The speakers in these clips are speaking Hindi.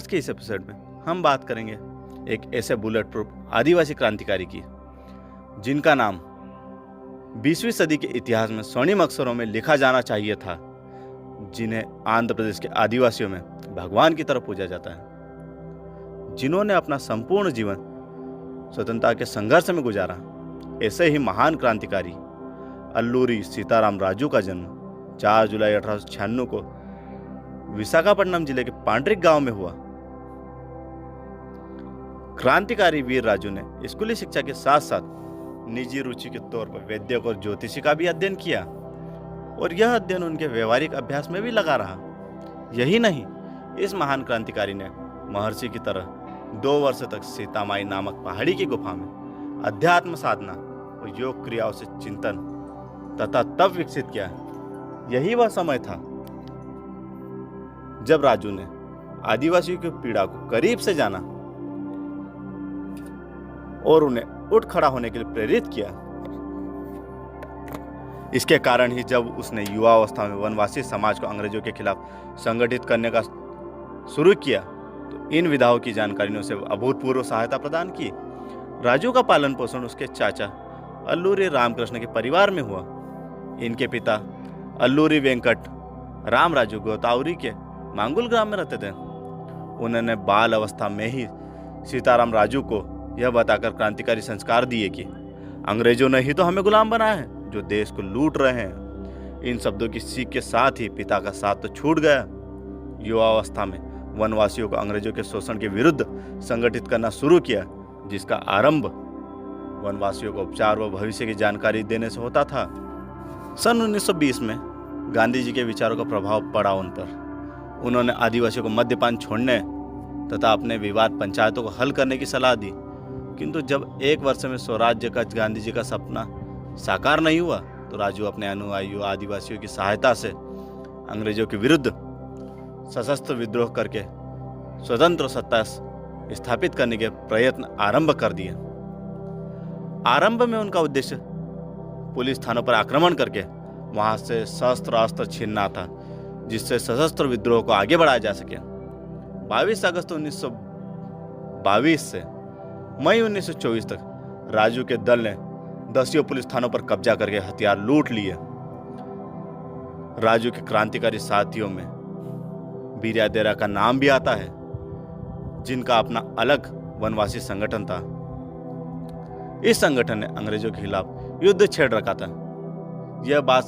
के इस एपिसोड में हम बात करेंगे एक ऐसे बुलेट प्रूफ आदिवासी क्रांतिकारी की जिनका नाम 20वीं सदी के इतिहास में स्वर्णिम अक्षरों में लिखा जाना चाहिए था, जिन्हें आंध्र प्रदेश के आदिवासियों में भगवान की तरह पूजा जाता है, जिन्होंने अपना संपूर्ण जीवन स्वतंत्रता के संघर्ष में गुजारा। ऐसे ही महान क्रांतिकारी अल्लूरी सीताराम राजू का जन्म 4 जुलाई 1896 को विशाखापट्टनम जिले के पांड्रिक गांव में हुआ। क्रांतिकारी वीर राजू ने स्कूली शिक्षा के साथ साथ निजी रुचि के तौर पर वैद्यक और ज्योतिषी का भी अध्ययन किया और यह अध्ययन उनके व्यवहारिक अभ्यास में भी लगा रहा। यही नहीं, इस महान क्रांतिकारी ने महर्षि की तरह 2 वर्ष तक सीतामाई नामक पहाड़ी की गुफा में अध्यात्म साधना और योग क्रियाओं से चिंतन तथा तप विकसित किया। यही वह समय था जब राजू ने आदिवासियों की पीड़ा को करीब से जाना और उन्हें उठ खड़ा होने के लिए प्रेरित किया। इसके कारण ही जब उसने युवा अवस्था में वनवासी समाज को अंग्रेजों के खिलाफ संगठित करने का शुरू किया तो इन विधाओं की जानकारी ने उसे अभूतपूर्व सहायता प्रदान की। राजू का पालन पोषण उसके चाचा अल्लूरी रामकृष्ण के परिवार में हुआ। इनके पिता अल्लूरी वेंकट राम राजू गोतावरी के मांगुल ग्राम में रहते थे। उन्होंने बाल अवस्था में ही सीताराम राजू को यह बताकर क्रांतिकारी संस्कार दिए कि अंग्रेजों ने ही तो हमें गुलाम बनाया है, जो देश को लूट रहे हैं। इन शब्दों की सीख के साथ ही पिता का साथ तो छूट गया। युवा अवस्था में वनवासियों को अंग्रेजों के शोषण के विरुद्ध संगठित करना शुरू किया, जिसका आरंभ वनवासियों को उपचार व भविष्य की जानकारी देने से होता था। सन 1920 में गांधी जी के विचारों का प्रभाव पड़ा उन पर। उन्होंने आदिवासियों को मद्यपान छोड़ने तथा अपने विवाद पंचायतों को हल करने की सलाह दी, किंतु जब 1 वर्ष में स्वराज्य का गांधी जी का सपना साकार नहीं हुआ तो राजू अपने अनुयायियों आदिवासियों की सहायता से अंग्रेजों के विरुद्ध सशस्त्र विद्रोह करके स्वतंत्र सत्ता स्थापित करने के प्रयत्न आरंभ कर दिए। आरंभ में उनका उद्देश्य पुलिस थानों पर आक्रमण करके वहां से शस्त्र अस्त्र छीनना था, जिससे सशस्त्र विद्रोह को आगे बढ़ाया जा सके। 22 अगस्त 1922 से मई 1924 तक राजू के दल ने 10 पुलिस थानों पर कब्जा करके हथियार लूट लिए। राजू के क्रांतिकारी साथियों में बिरियादेरा का नाम भी आता है, जिनका अपना अलग वनवासी संगठन था। इस संगठन ने अंग्रेजों के खिलाफ युद्ध छेड़ रखा था। यह बात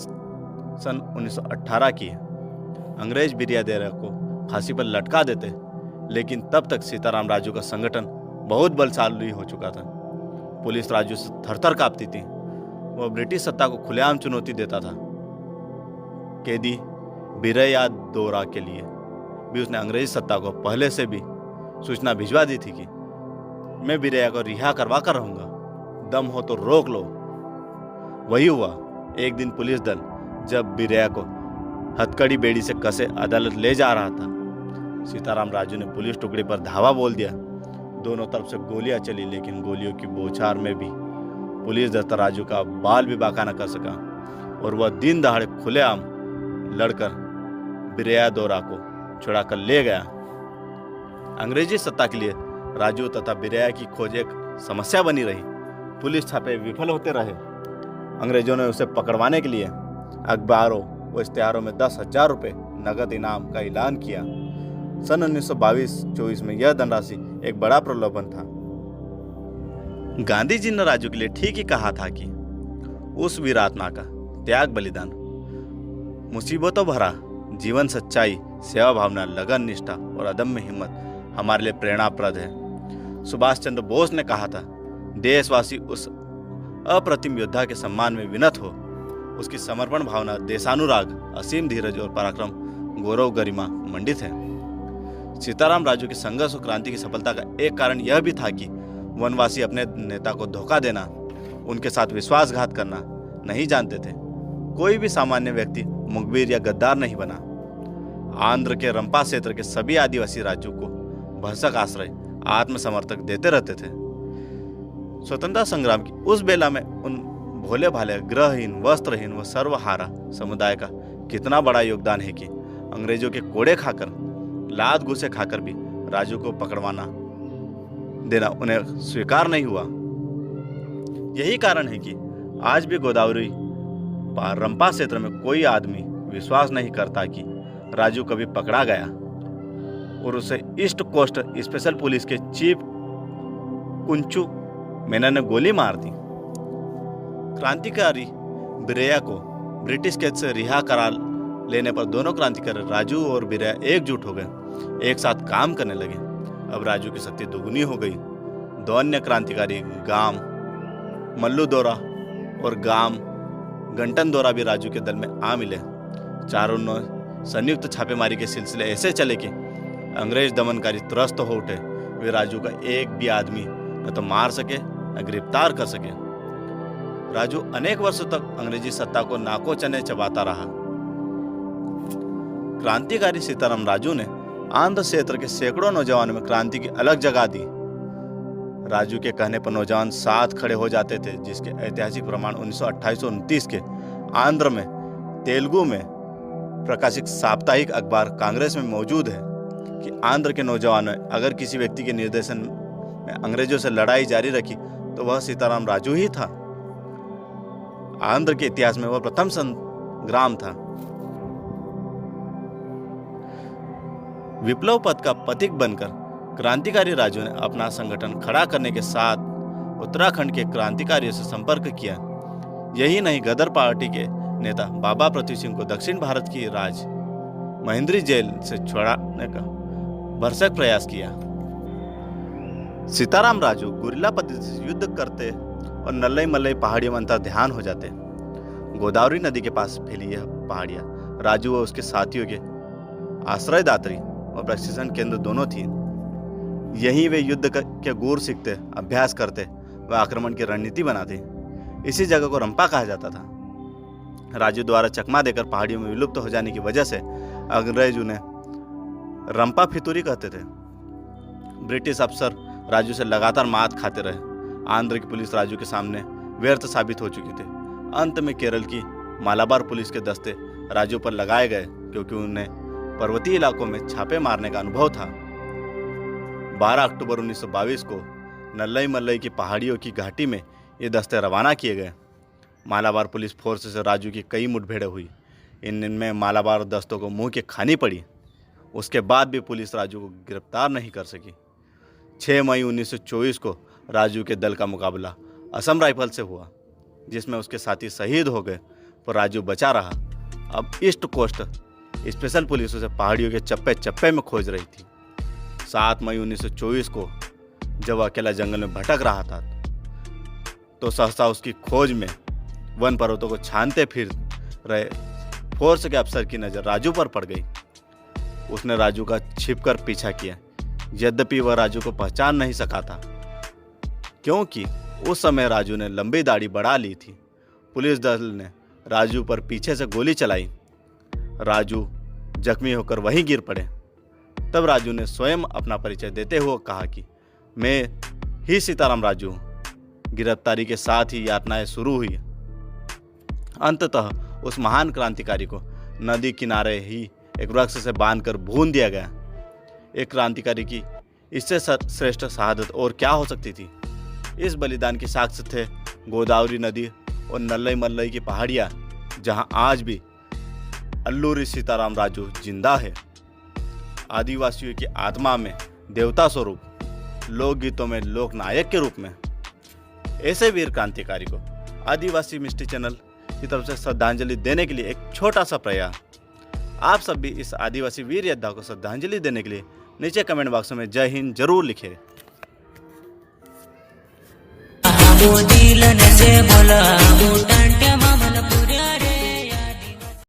सन 1918 की है। अंग्रेज बिरियादेरा को फांसी पर लटका देते, लेकिन तब तक सीताराम राजू का संगठन बहुत बलशाली हो चुका था। पुलिस राजू से थरथर कांपती थी। वह ब्रिटिश सत्ता को खुलेआम चुनौती देता था। कैदी बिरया दोरा के लिए भी उसने अंग्रेजी सत्ता को पहले से भी सूचना भिजवा दी थी कि मैं बिरया को रिहा करवा कर रहूंगा, दम हो तो रोक लो। वही हुआ। एक दिन पुलिस दल जब बिरया को हथकड़ी बेड़ी से कसे अदालत ले जा रहा था, सीताराम राजू ने पुलिस टुकड़ी पर धावा बोल दिया। दोनों तरफ से गोलियां चली, लेकिन गोलियों की बौछार में भी पुलिस दस्ता राजू का बाल भी बाका न कर सका और वह दिन दहाड़े खुलेआम लड़कर बिरया दोरा को छुड़ा कर ले गया। अंग्रेजी सत्ता के लिए राजू तथा बिरया की खोज एक समस्या बनी रही। पुलिस छापे विफल होते रहे। अंग्रेजों ने उसे पकड़वाने के लिए अखबारों व इश्तेहारों में 10,000 रुपये नगद इनाम का ऐलान किया। सन 1922-24 में यह धनराशि एक बड़ा प्रलोभन था। गांधी जी ने राजू के लिए ठीक ही कहा था कि उस वीरात्मा का त्याग बलिदान, मुसीबतों भरा जीवन, सच्चाई, सेवा भावना, लगन, निष्ठा और अदम्य हिम्मत हमारे लिए प्रेरणाप्रद है। सुभाष चंद्र बोस ने कहा था, देशवासी उस अप्रतिम योद्धा के सम्मान में विनत हो। उसकी समर्पण भावना, देशानुराग, असीम धीरज और पराक्रम गौरव गरिमा मंडित है। सीताराम राजू के संघर्ष और क्रांति की सफलता का एक कारण यह भी था कि वनवासी अपने नेता को धोखा देना, उनके साथ विश्वासघात करना नहीं जानते थे। कोई भी सामान्य व्यक्ति मुखबिर या गद्दार नहीं बना। आंध्र के रंपा क्षेत्र के सभी आदिवासी राजू को भरसक आश्रय, आत्मसमर्थक देते रहते थे। स्वतंत्रता संग्राम की उस बेला में उन भोले भाले, गृहहीन, वस्त्रहीन व सर्वहारा समुदाय का कितना बड़ा योगदान है कि अंग्रेजों के कोड़े खाकर, लात घूसे खाकर भी राजू को पकड़वाना देना उन्हें स्वीकार नहीं हुआ। यही कारण है कि आज भी गोदावरी रंपा क्षेत्र में कोई आदमी विश्वास नहीं करता कि राजू कभी पकड़ा गया और उसे ईस्ट कोस्ट स्पेशल पुलिस के चीफ कुंचू मेनन ने गोली मार दी। क्रांतिकारी बिरैया को ब्रिटिश कैद से रिहा करा लेने पर दोनों क्रांतिकारी राजू और बिरैया एकजुट हो गए, एक साथ काम करने लगे। अब राजू की शक्ति दुगुनी हो गई। दो अन्य क्रांतिकारी गाम मल्लू दोरा और गाम गंटन दोरा भी राजू के दल में आ मिले। चारों ने संयुक्त छापेमारी के सिलसिले ऐसे चले कि अंग्रेज दमनकारी त्रस्त हो उठे। वे राजू का एक भी आदमी न तो मार सके न गिरफ्तार कर सके। राजू अनेक वर्षों तक अंग्रेजी सत्ता को नाको चने चबाता रहा। क्रांतिकारी सीताराम राजू ने आंध्र क्षेत्र के सैकड़ों नौजवानों में क्रांति की अलग जगह दी। राजू के कहने पर नौजवान साथ खड़े हो जाते थे, जिसके ऐतिहासिक प्रमाण 1928-29 के आंध्र में तेलुगु में प्रकाशित साप्ताहिक अखबार कांग्रेस में मौजूद है कि आंध्र के नौजवानों ने अगर किसी व्यक्ति के निर्देशन में अंग्रेजों से लड़ाई जारी रखी तो वह सीताराम राजू ही था। आंध्र के इतिहास में वह प्रथम संग्राम था। विप्लव पथ का प्रतीक बनकर क्रांतिकारी राजू ने अपना संगठन खड़ा करने के साथ उत्तराखंड के क्रांतिकारियों से संपर्क किया। यही नहीं, गदर पार्टी के नेता बाबा पृथ्वी सिंह को दक्षिण भारत की राज महेंद्री जेल से छुड़ाने का भरसक प्रयास किया। सीताराम राजू गुरिल्ला पद्धति से युद्ध करते और नल्लई मल्लई पहाड़ियों में अंतर ध्यान हो जाते। गोदावरी नदी के पास फैली यह पहाड़ियां राजू व उसके साथियों के आश्रयदात्री और प्रशिक्षण केंद्र दोनों थी। यहीं वे युद्ध के गुर सीखते, अभ्यास करते व आक्रमण की रणनीति बनाते। इसी जगह को रंपा कहा जाता था। राजू द्वारा चकमा देकर पहाड़ियों में विलुप्त हो जाने की वजह से अंग्रेज उन्हें रंपा फितूरी कहते थे। ब्रिटिश अफसर राजू से लगातार मात खाते रहे। आंध्र की पुलिस राजू के सामने व्यर्थ साबित हो चुकी थी। अंत में केरल की मालाबार पुलिस के दस्ते राजू पर लगाए गए, क्योंकि उन्हें पर्वतीय इलाकों में छापे मारने का अनुभव था। 12 अक्टूबर 1922 को नल्लई मल्लई की पहाड़ियों की घाटी में ये दस्ते रवाना किए गए। मालाबार पुलिस फोर्स से राजू की कई मुठभेड़ें हुई। इनमें मालाबार दस्तों को मुंह की खानी पड़ी। उसके बाद भी पुलिस राजू को गिरफ्तार नहीं कर सकी। 6 मई 1924 को राजू के दल का मुकाबला असम राइफल से हुआ, जिसमें उसके साथी शहीद हो गए, पर राजू बचा रहा। अब ईस्ट कोस्ट स्पेशल पुलिस उसे पहाड़ियों के चप्पे चप्पे में खोज रही थी। 7 मई 1924 को जब अकेला जंगल में भटक रहा था तो सहसा उसकी खोज में वन पर्वतों को छानते फिर रहे फोर्स के अफसर की नज़र राजू पर पड़ गई। उसने राजू का छिपकर पीछा किया, यद्यपि वह राजू को पहचान नहीं सका था, क्योंकि उस समय राजू ने लंबी दाढ़ी बढ़ा ली थी। पुलिस दल ने राजू पर पीछे से गोली चलाई। राजू जख्मी होकर वहीं गिर पड़े। तब राजू ने स्वयं अपना परिचय देते हुए कहा कि मैं ही सीताराम राजू हूँ। गिरफ्तारी के साथ ही यातनाएं शुरू हुई। अंततः उस महान क्रांतिकारी को नदी किनारे ही एक वृक्ष से बांधकर भून दिया गया। एक क्रांतिकारी की इससे श्रेष्ठ शहादत और क्या हो सकती थी। इस बलिदान की साक्ष्य थे गोदावरी नदी और नल्लई मल्लई की पहाड़ियाँ, जहाँ आज भी अल्लूरी सीताराम राजू जिंदा है। आदिवासियों की आत्मा में देवता स्वरूप, लोकगीतों में लोकनायक के रूप में। ऐसे वीर क्रांतिकारी को आदिवासी मिस्ट्री चैनल की तरफ से श्रद्धांजलि देने के लिए एक छोटा सा प्रयास। आप सब भी इस आदिवासी वीर योद्धा को श्रद्धांजलि देने के लिए नीचे कमेंट बॉक्स में जय हिंद जरूर लिखें।